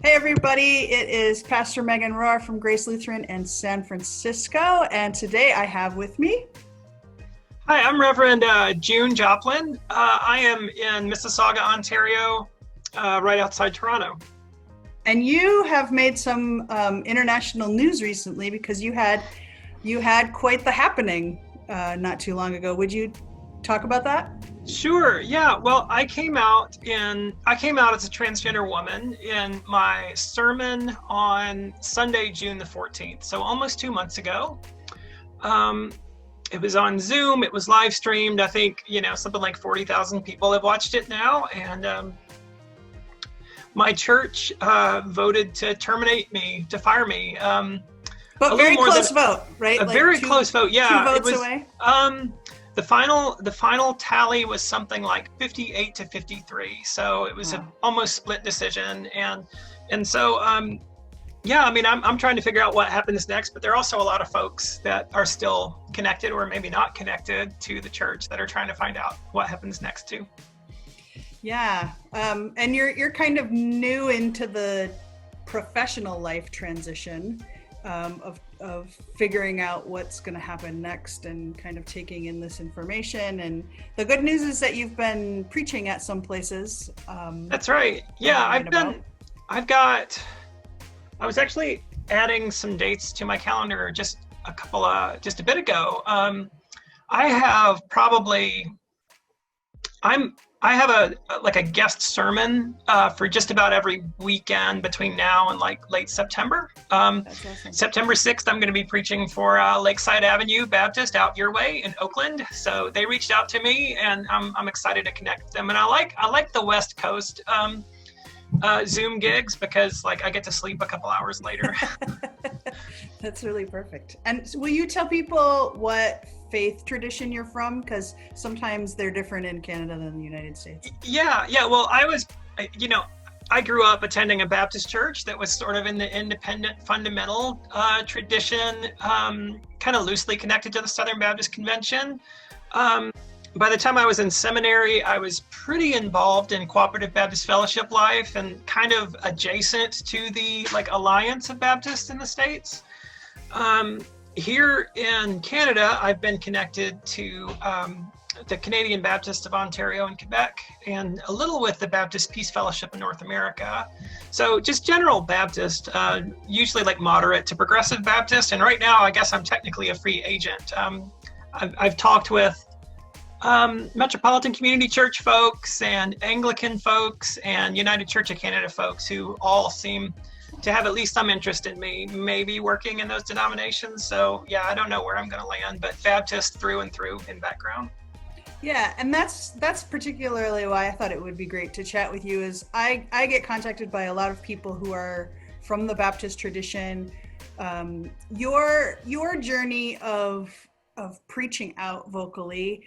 Hey everybody, it is Pastor Megan Rohr from Grace Lutheran in San Francisco, and today I have with me. Hi, I'm Reverend June Joplin. I am in Mississauga, Ontario, right outside Toronto. And you have made some international news recently because you had quite the happening not too long ago. Would you talk about that? Sure, yeah. Well, I came out as a transgender woman in my sermon on Sunday, June the 14th, so almost 2 months ago. Um, it was on Zoom, it was live streamed. I think, something like 40,000 people have watched it now, and my church voted to terminate me, to fire me. But very close vote, right? A very close vote, yeah. Two votes away. The final tally was something like 58 to 53, so it was an almost split decision, and so yeah. I mean, I'm trying to figure out what happens next, but there are also a lot of folks that are still connected or maybe not connected to the church that are trying to find out what happens next too. Yeah, and you're kind of new into the professional life transition of figuring out what's going to happen next and kind of taking in this information. And the good news is that you've been preaching at some places. That's right. Yeah, I was actually adding some dates to my calendar just a bit ago. I have probably, I have a guest sermon for just about every weekend between now and like late September. That's awesome. September 6th, I'm going to be preaching for Lakeside Avenue Baptist out your way in Oakland. So they reached out to me, and I'm excited to connect with them. And I like the West Coast Zoom gigs because I get to sleep a couple hours later. That's really perfect. And will you tell people what faith tradition you're from? Because sometimes they're different in Canada than the United States. Yeah. Well, I grew up attending a Baptist church that was sort of in the independent fundamental tradition, kind of loosely connected to the Southern Baptist Convention. By the time I was in seminary, I was pretty involved in cooperative Baptist fellowship life and kind of adjacent to the Alliance of Baptists in the States. Here in Canada, I've been connected to the Canadian Baptist of Ontario and Quebec, and a little with the Baptist Peace Fellowship in North America. So just general Baptist, usually moderate to progressive Baptist. And right now, I guess I'm technically a free agent. I've talked with Metropolitan Community Church folks and Anglican folks and United Church of Canada folks who all seem to have at least some interest in me maybe working in those denominations. So yeah, I don't know where I'm going to land, but Baptist through and through in background. Yeah, and that's particularly why I thought it would be great to chat with you. Is I get contacted by a lot of people who are from the Baptist tradition. Your journey of preaching out vocally,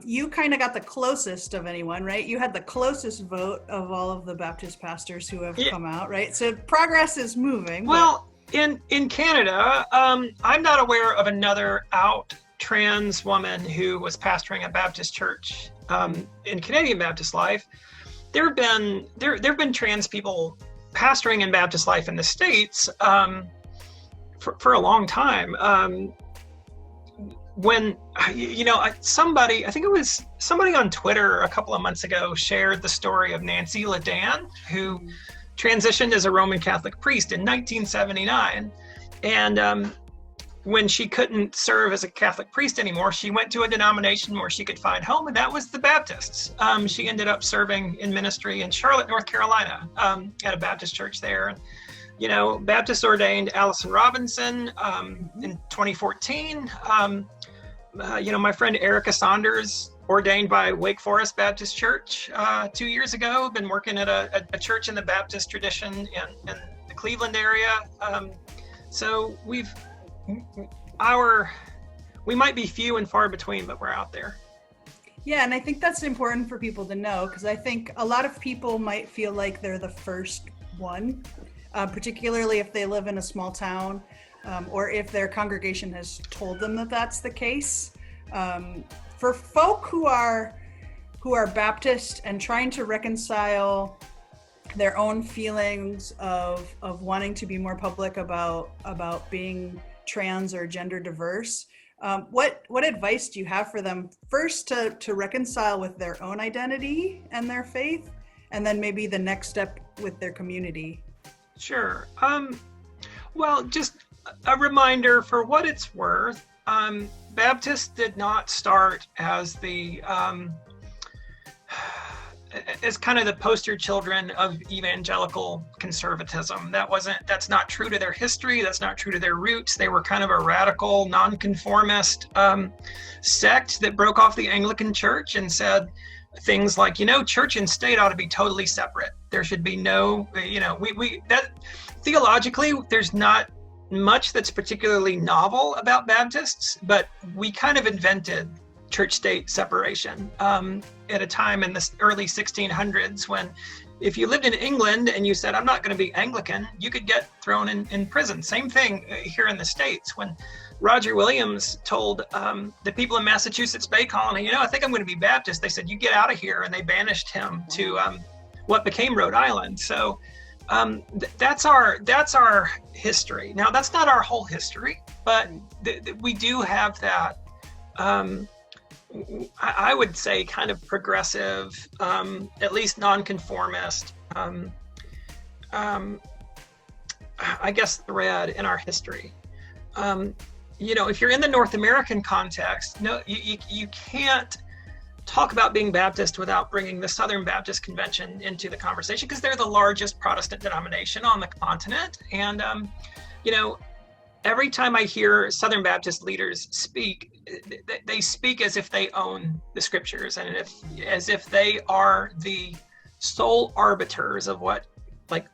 you kind of got the closest of anyone, right? You had the closest vote of all of the Baptist pastors who have come out, right? So progress is moving. Well, in Canada, I'm not aware of another out trans woman who was pastoring a Baptist church in Canadian Baptist life. There have been trans people pastoring in Baptist life in the States for a long time. When I think it was somebody on Twitter a couple of months ago shared the story of Nancy LeDan, who transitioned as a Roman Catholic priest in 1979, and when she couldn't serve as a Catholic priest anymore, she went to a denomination where she could find home, and that was the Baptists. She ended up serving in ministry in Charlotte, North Carolina, at a Baptist church there. Baptist ordained Allison Robinson in 2014. My friend Erica Saunders ordained by Wake Forest Baptist Church 2 years ago. Been working at a church in the Baptist tradition in the Cleveland area. So we might be few and far between, but we're out there. Yeah, and I think that's important for people to know, because I think a lot of people might feel like they're the first one, particularly if they live in a small town, or if their congregation has told them that that's the case. For folk who are Baptist and trying to reconcile their own feelings of wanting to be more public about being trans or gender diverse. What advice do you have for them, first to reconcile with their own identity and their faith, and then maybe the next step with their community? Sure. Well, just a reminder, for what it's worth, Baptists did not start as as kind of the poster children of evangelical conservatism. That's not true to their history. That's not true to their roots. They were kind of a radical, nonconformist sect that broke off the Anglican Church and said things like, church and state ought to be totally separate. There should be no, that theologically, there's not much that's particularly novel about Baptists, but we kind of invented church-state separation at a time in the early 1600s when if you lived in England and you said, I'm not going to be Anglican, you could get thrown in prison. Same thing here in the States. When Roger Williams told the people in Massachusetts Bay Colony, I think I'm going to be Baptist, they said, you get out of here, and they banished him to what became Rhode Island. So that's our history. Now, that's not our whole history, but we do have that I would say kind of progressive, at least nonconformist, I guess, thread in our history. If you're in the North American context, no, you can't talk about being Baptist without bringing the Southern Baptist Convention into the conversation, because they're the largest Protestant denomination on the continent. And, every time I hear Southern Baptist leaders speak, they speak as if they own the scriptures and as if they are the sole arbiters of what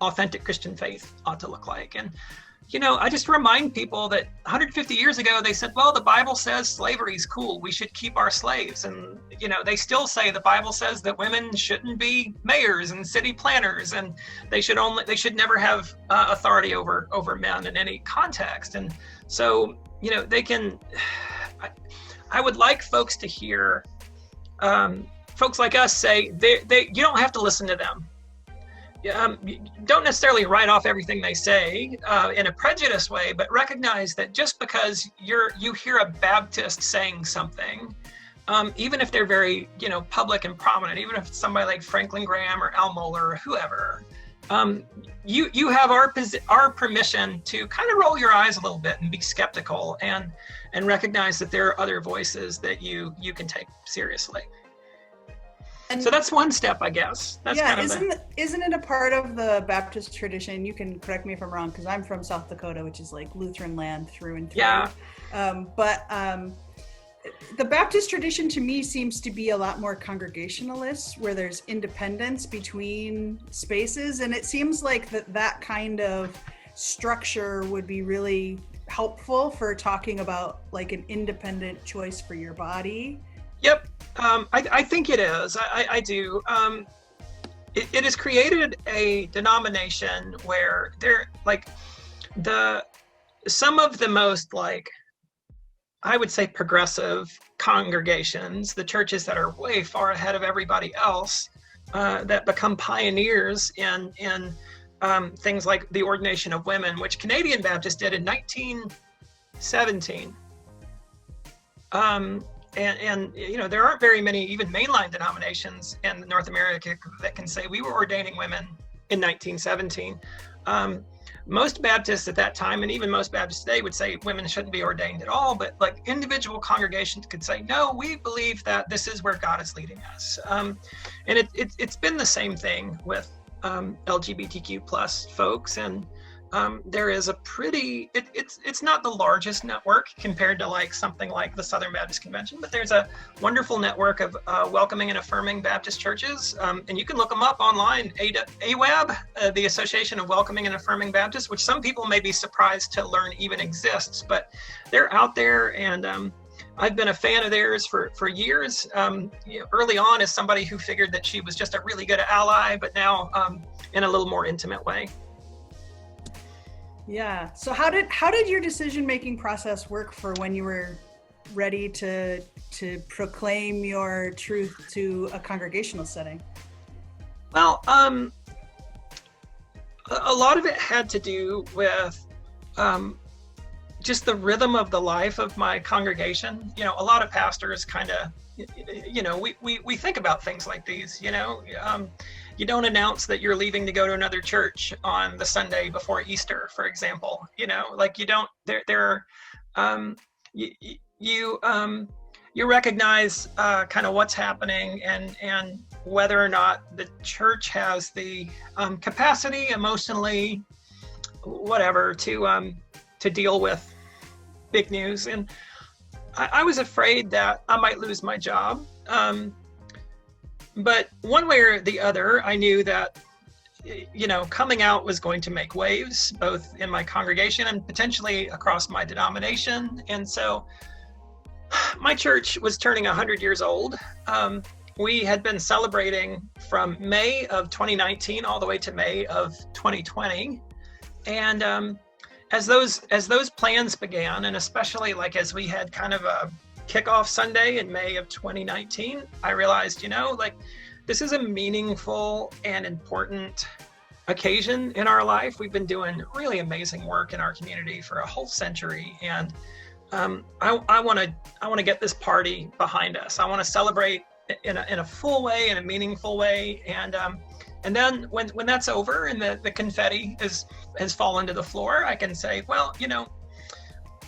authentic Christian faith ought to look like. And I just remind people that 150 years ago, they said, well, the Bible says slavery is cool. We should keep our slaves. And, they still say the Bible says that women shouldn't be mayors and city planners, and they should never have authority over men in any context. And so, they can, I would like folks to hear folks like us say, you don't have to listen to them. Don't necessarily write off everything they say in a prejudiced way, but recognize that just because you hear a Baptist saying something, even if they're very public and prominent, even if it's somebody like Franklin Graham or Al Mohler or whoever, you have our permission to kind of roll your eyes a little bit and be skeptical and recognize that there are other voices that you can take seriously. And so that's one step, I guess. That's isn't it a part of the Baptist tradition? You can correct me if I'm wrong, because I'm from South Dakota, which is like Lutheran land through and through. Yeah. But the Baptist tradition to me seems to be a lot more congregationalist, where there's independence between spaces. And it seems like that kind of structure would be really helpful for talking about an independent choice for your body. Yep. I think it is. I do. It has created a denomination where some of the most I would say progressive congregations, the churches that are way far ahead of everybody else, that become pioneers in things like the ordination of women, which Canadian Baptists did in 1917. And there aren't very many even mainline denominations in North America that can say we were ordaining women in 1917. Most Baptists at that time, and even most Baptists today, would say women shouldn't be ordained at all, but individual congregations could say, no, we believe that this is where God is leading us. And it's been the same thing with LGBTQ plus folks, and there is a it's not the largest network compared to something like the Southern Baptist Convention, but there's a wonderful network of welcoming and affirming Baptist churches, and you can look them up online. AWAB, the Association of Welcoming and Affirming Baptists, which some people may be surprised to learn even exists, but they're out there, and I've been a fan of theirs for years. Early on as somebody who figured that she was just a really good ally, but now in a little more intimate way. Yeah. So how did your decision-making process work for when you were ready to proclaim your truth to a congregational setting? Well, a lot of it had to do with just the rhythm of the life of my congregation. You know, a lot of pastors kind of, you know, we think about things like these, you know. You don't announce that you're leaving to go to another church on the Sunday before Easter, for example. You know, like you don't, you, you, you recognize kind of what's happening and whether or not the church has the capacity emotionally, whatever, to deal with big news. And I was afraid that I might lose my job. But one way or the other, I knew that, you know, coming out was going to make waves, both in my congregation and potentially across my denomination. And so my church was turning 100 years old. We had been celebrating from May of 2019 all the way to May of 2020. And as those plans began, and especially like as we had kind of a kickoff Sunday in May of 2019, I realized, you know, like this is a meaningful and important occasion in our life. We've been doing really amazing work in our community for a whole century, and I want to get this party behind us. I want to celebrate in a full way, in a meaningful way, and then when that's over and the confetti has fallen to the floor, I can say, well, you know,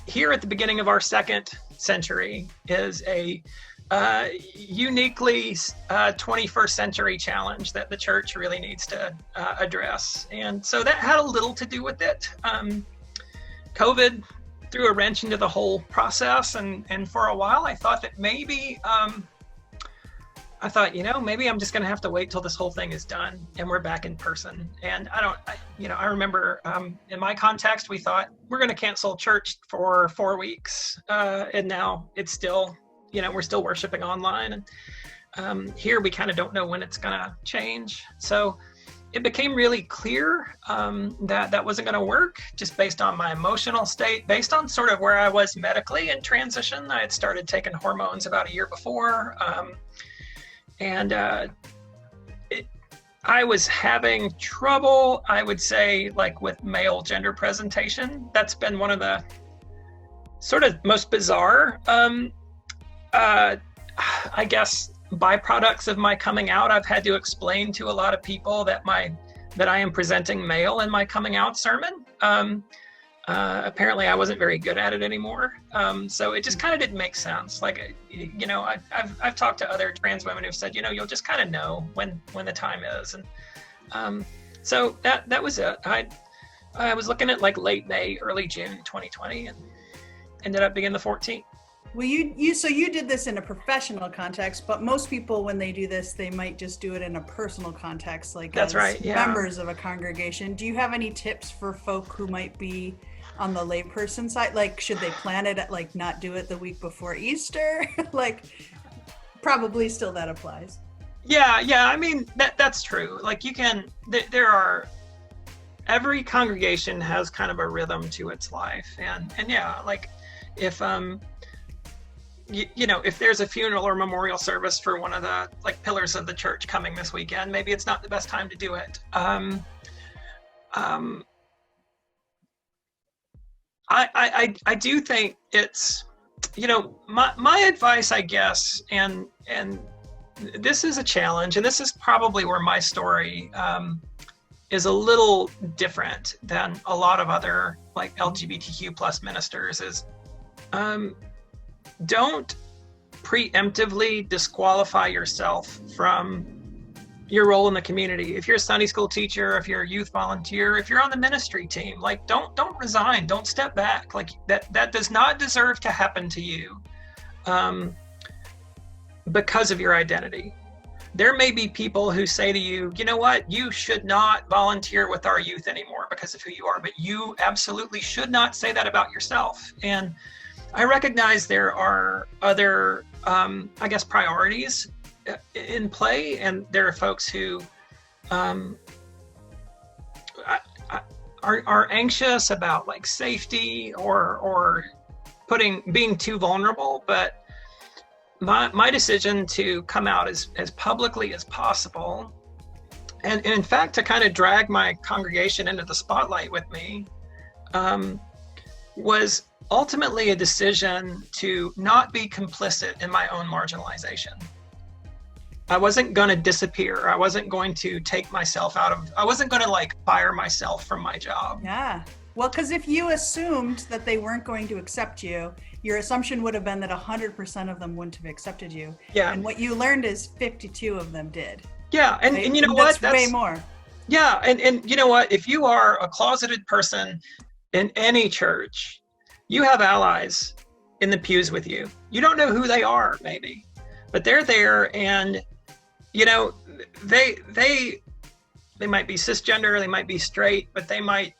here at the beginning of our second century is a uniquely 21st century challenge that the church really needs to address. And so that had a little to do with it. COVID threw a wrench into the whole process, and for a while I thought that maybe you know, maybe I'm just going to have to wait till this whole thing is done and we're back in person. And I remember in my context, we thought we're going to cancel church for 4 weeks. And now it's still, you know, we're still worshiping online. And here we kind of don't know when it's going to change. So it became really clear that wasn't going to work, just based on my emotional state, based on sort of where I was medically in transition. I had started taking hormones about a year before. And I was having trouble, I would say, like with male gender presentation. That's been one of the sort of most bizarre, I guess, byproducts of my coming out. I've had to explain to a lot of people that I am presenting male in my coming out sermon. Apparently I wasn't very good at it anymore. So it just kind of didn't make sense. Like, you know, I've talked to other trans women who've said, you know, you'll just kind of know when the time is. And so that was it. I was looking at like late May, early June 2020, and ended up being the 14th. Well, so you did this in a professional context, but most people, when they do this, they might just do it in a personal context, like that's as right, yeah. Members of a congregation. Do you have any tips for folk who might be on the layperson side? Like, should they plan it, like not do it the week before Easter? Like, probably still that applies. Yeah. I mean, that's true. Like every congregation has kind of a rhythm to its life. And yeah, like if, you know, if there's a funeral or memorial service for one of the like pillars of the church coming this weekend, maybe it's not the best time to do it. I do think it's, you know, my advice, I guess, and this is a challenge, and this is probably where my story is a little different than a lot of other like LGBTQ plus ministers, is don't preemptively disqualify yourself from your role in the community. If you're a Sunday school teacher, if you're a youth volunteer, if you're on the ministry team, like don't resign, don't step back. Like that does not deserve to happen to you because of your identity. There may be people who say to you, you know what, you should not volunteer with our youth anymore because of who you are, but you absolutely should not say that about yourself. And I recognize there are other, I guess, priorities in play, and there are folks who are anxious about like safety or being too vulnerable. But my decision to come out as publicly as possible and in fact, to kind of drag my congregation into the spotlight with me, was ultimately a decision to not be complicit in my own marginalization. I wasn't going to disappear. I wasn't going to take myself I wasn't going to like fire myself from my job. Yeah. Well, because if you assumed that they weren't going to accept you, your assumption would have been that 100% of them wouldn't have accepted you. Yeah. And what you learned is 52 of them did. Yeah. And you know what? That's way more. Yeah. And you know what? If you are a closeted person in any church, you have allies in the pews with you. You don't know who they are, maybe, but they're there, and you know, they might be cisgender, they might be straight, but they might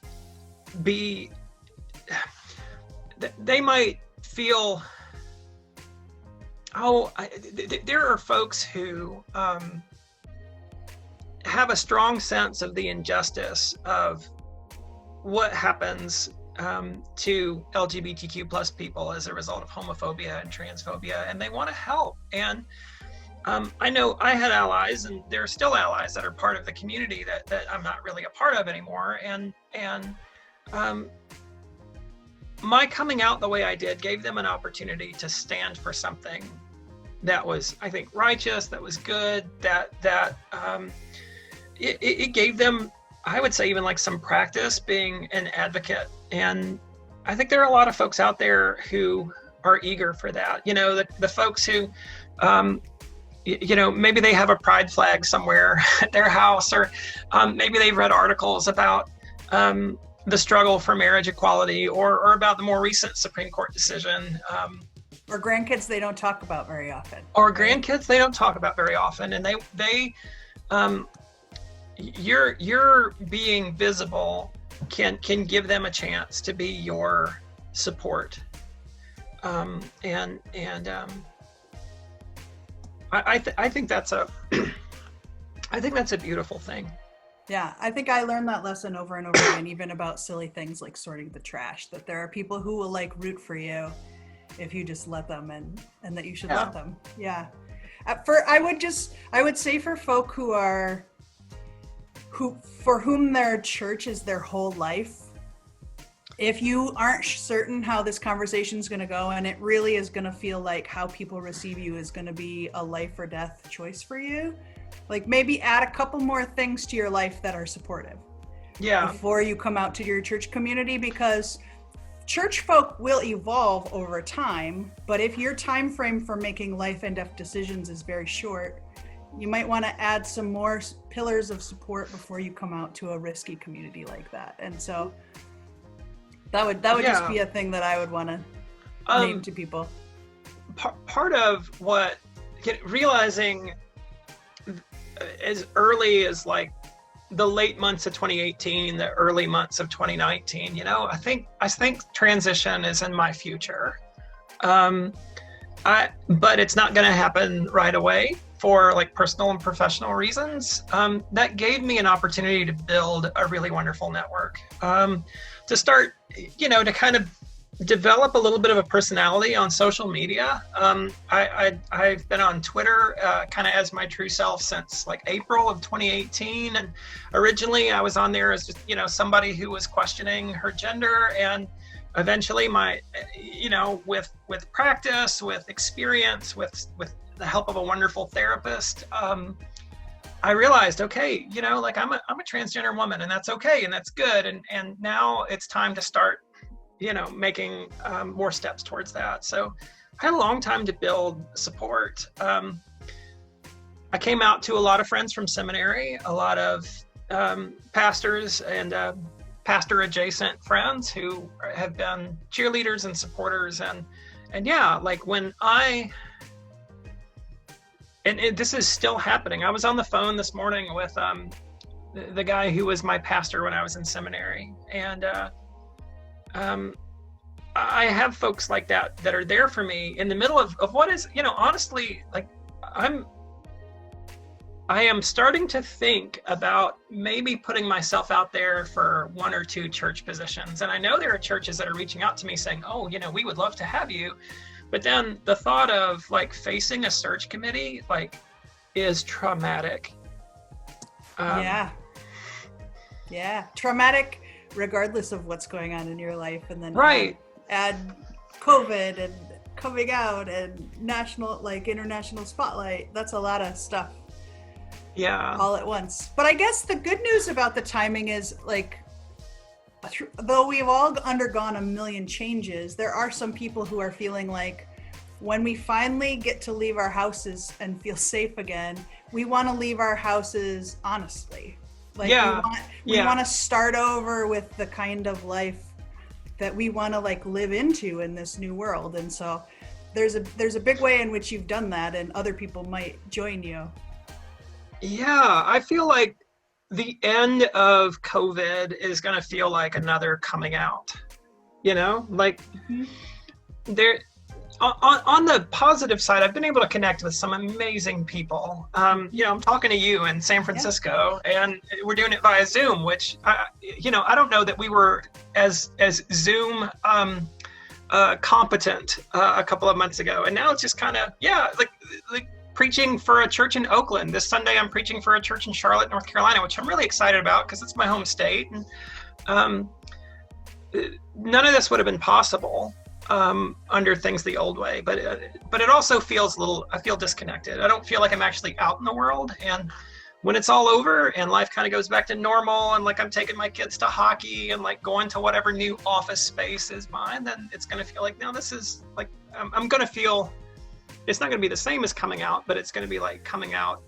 feel, there are folks who have a strong sense of the injustice of what happens to LGBTQ plus people as a result of homophobia and transphobia, and they want to help. And I know I had allies, and there are still allies that are part of the community that I'm not really a part of anymore. And my coming out the way I did gave them an opportunity to stand for something that was, I think, righteous, that was good, it gave them, I would say, even like some practice being an advocate. And I think there are a lot of folks out there who are eager for that. You know, the folks who, you know, maybe they have a pride flag somewhere at their house, or maybe they've read articles about the struggle for marriage equality, or about the more recent Supreme Court decision. Or grandkids they don't talk about very often. Or grandkids they don't talk about very often. And you're being visible can give them a chance to be your support. I think that's a beautiful thing. Yeah, I think I learned that lesson over and over again, even about silly things like sorting the trash, that there are people who will like root for you if you just let them, and that you should let them. Yeah. I would say for folk for whom their church is their whole life, if you aren't certain how this conversation is going to go, and it really is going to feel like how people receive you is going to be a life or death choice for you, like maybe add a couple more things to your life that are supportive. Yeah. Before you come out to your church community, because church folk will evolve over time, but if your time frame for making life and death decisions is very short, you might want to add some more pillars of support before you come out to a risky community like that. And so that would just be a thing that I would want to name to people. Part of what realizing as early as like the late months of 2018, the early months of 2019, you know, I think transition is in my future. But it's not going to happen right away for like personal and professional reasons. That gave me an opportunity to build a really wonderful network, to start, you know, to kind of develop a little bit of a personality on social media. I've been on Twitter kind of as my true self since like April of 2018. And originally I was on there as just, you know, somebody who was questioning her gender, and eventually with practice, with experience, with the help of a wonderful therapist, I realized, okay, you know, like I'm a transgender woman, and that's okay, and that's good, and now it's time to start, you know, making more steps towards that. So I had a long time to build support. I came out to a lot of friends from seminary, a lot of pastors and pastor adjacent friends who have been cheerleaders and supporters, and yeah, like when and this is still happening. I was on the phone this morning with the guy who was my pastor when I was in seminary, and I have folks like that are there for me in the middle of what is, you know, honestly, like I am starting to think about maybe putting myself out there for one or two church positions. And I know there are churches that are reaching out to me saying, oh, you know, we would love to have you. But then the thought of like facing a search committee, like, is traumatic. Yeah. Yeah. Traumatic, regardless of what's going on in your life. And then Right. add COVID and coming out and international spotlight. That's a lot of stuff. Yeah. All at once. But I guess the good news about the timing is, like, though we've all undergone a million changes, there are some people who are feeling like when we finally get to leave our houses and feel safe again, we want to leave our houses honestly. Like, we want to start over with the kind of life that we want to like live into in this new world. And so there's a big way in which you've done that, and other people might join you. Yeah, I feel like the end of COVID is going to feel like another coming out. You know, like there. On the positive side, I've been able to connect with some amazing people. You know, I'm talking to you in San Francisco, and we're doing it via Zoom, which, you know, I don't know that we were as Zoom competent a couple of months ago. And now it's just kind of, like preaching for a church in Oakland. This Sunday, I'm preaching for a church in Charlotte, North Carolina, which I'm really excited about because it's my home state. And none of this would have been possible under things the old way, but it also feels I feel disconnected. I don't feel like I'm actually out in the world. And when it's all over and life kind of goes back to normal, and like I'm taking my kids to hockey and like going to whatever new office space is mine, then it's going to feel like, now this is like, I'm going to feel, it's not going to be the same as coming out, but it's going to be like coming out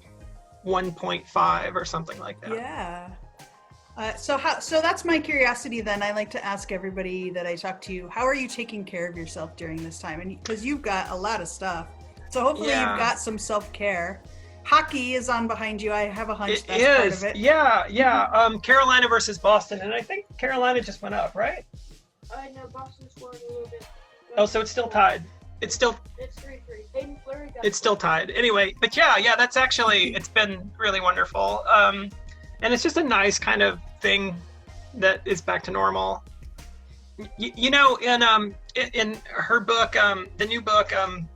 1.5 or something like that. Yeah. So that's my curiosity then. I like to ask everybody that I talk to, how are you taking care of yourself during this time? And because you've got a lot of stuff. So hopefully you've got some self-care. Hockey is on behind you. I have a hunch that's part of it. Yeah. Carolina versus Boston. And I think Carolina just went up, right? No, Boston scored a little bit. Oh, so it's still tied. It's 3-3. It's still tied. Anyway, but yeah, that's actually, it's been really wonderful. And it's just a nice kind of thing that is back to normal. You know, in her book, the new book,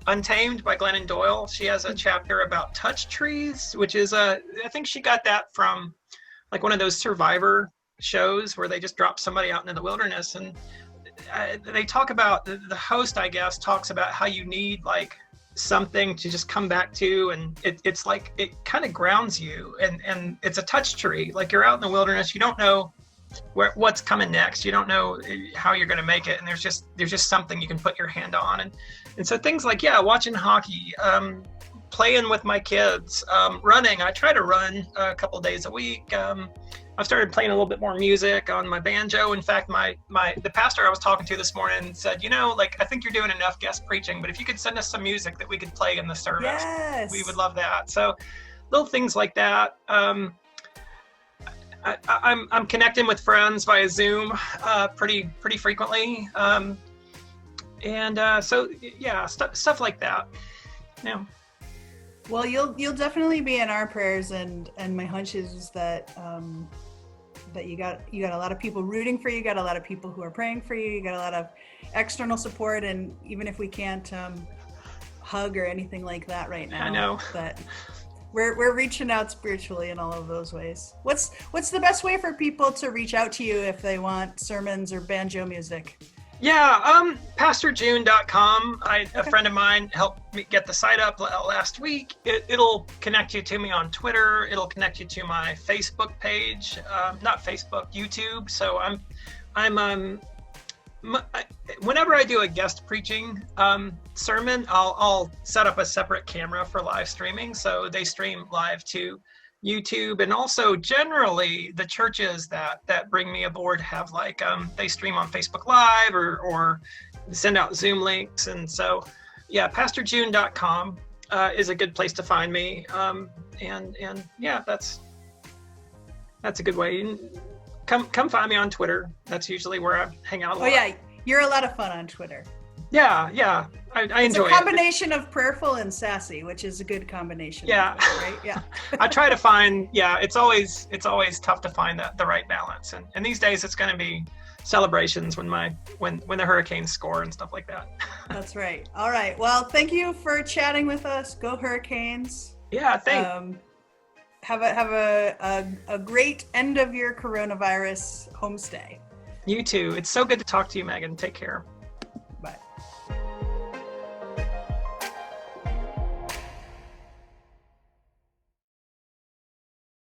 Untamed by Glennon Doyle, she has a chapter about touch trees, which is I think she got that from like one of those Survivor shows where they just drop somebody out into the wilderness. And they talk about, the host, I guess, talks about how you need like something to just come back to, and it's like it kind of grounds you, and it's a touch tree. Like, you're out in the wilderness, you don't know what's coming next, you don't know how you're going to make it, and there's just something you can put your hand on, and so things like watching hockey, playing with my kids, running. I try to run a couple of days a week. I've started playing a little bit more music on my banjo. In fact, the pastor I was talking to this morning said, you know, like, I think you're doing enough guest preaching, but if you could send us some music that we could play in the service, we would love that. So little things like that. I'm connecting with friends via Zoom pretty frequently. So stuff like that. Yeah. Well, you'll definitely be in our prayers, and my hunch is that that you got a lot of people rooting for you, you got a lot of people who are praying for you, you got a lot of external support, and even if we can't hug or anything like that right now, I know that we're reaching out spiritually in all of those ways. What's the best way for people to reach out to you if they want sermons or banjo music? Yeah, PastorJune.com. A friend of mine helped me get the site up last week. It'll connect you to me on Twitter. It'll connect you to my Facebook page. Not Facebook, YouTube. So whenever I do a guest preaching sermon, I'll set up a separate camera for live streaming. So they stream live to YouTube, and also generally the churches that bring me aboard have like they stream on Facebook Live or send out Zoom links. And so PastorJune.com is a good place to find me, and that's a good way. Come find me on Twitter. That's usually where I hang out a lot. Oh yeah, you're a lot of fun on Twitter. Yeah, I enjoy it. It's a combination of prayerful and sassy, which is a good combination. Yeah, right. Yeah. I try to find. Yeah, it's always tough to find the right balance, and these days it's going to be celebrations when the Hurricanes score and stuff like that. That's right. All right. Well, thank you for chatting with us. Go Hurricanes. Yeah. Thanks. a great end of your coronavirus homestay. You too. It's so good to talk to you, Megan. Take care. Bye.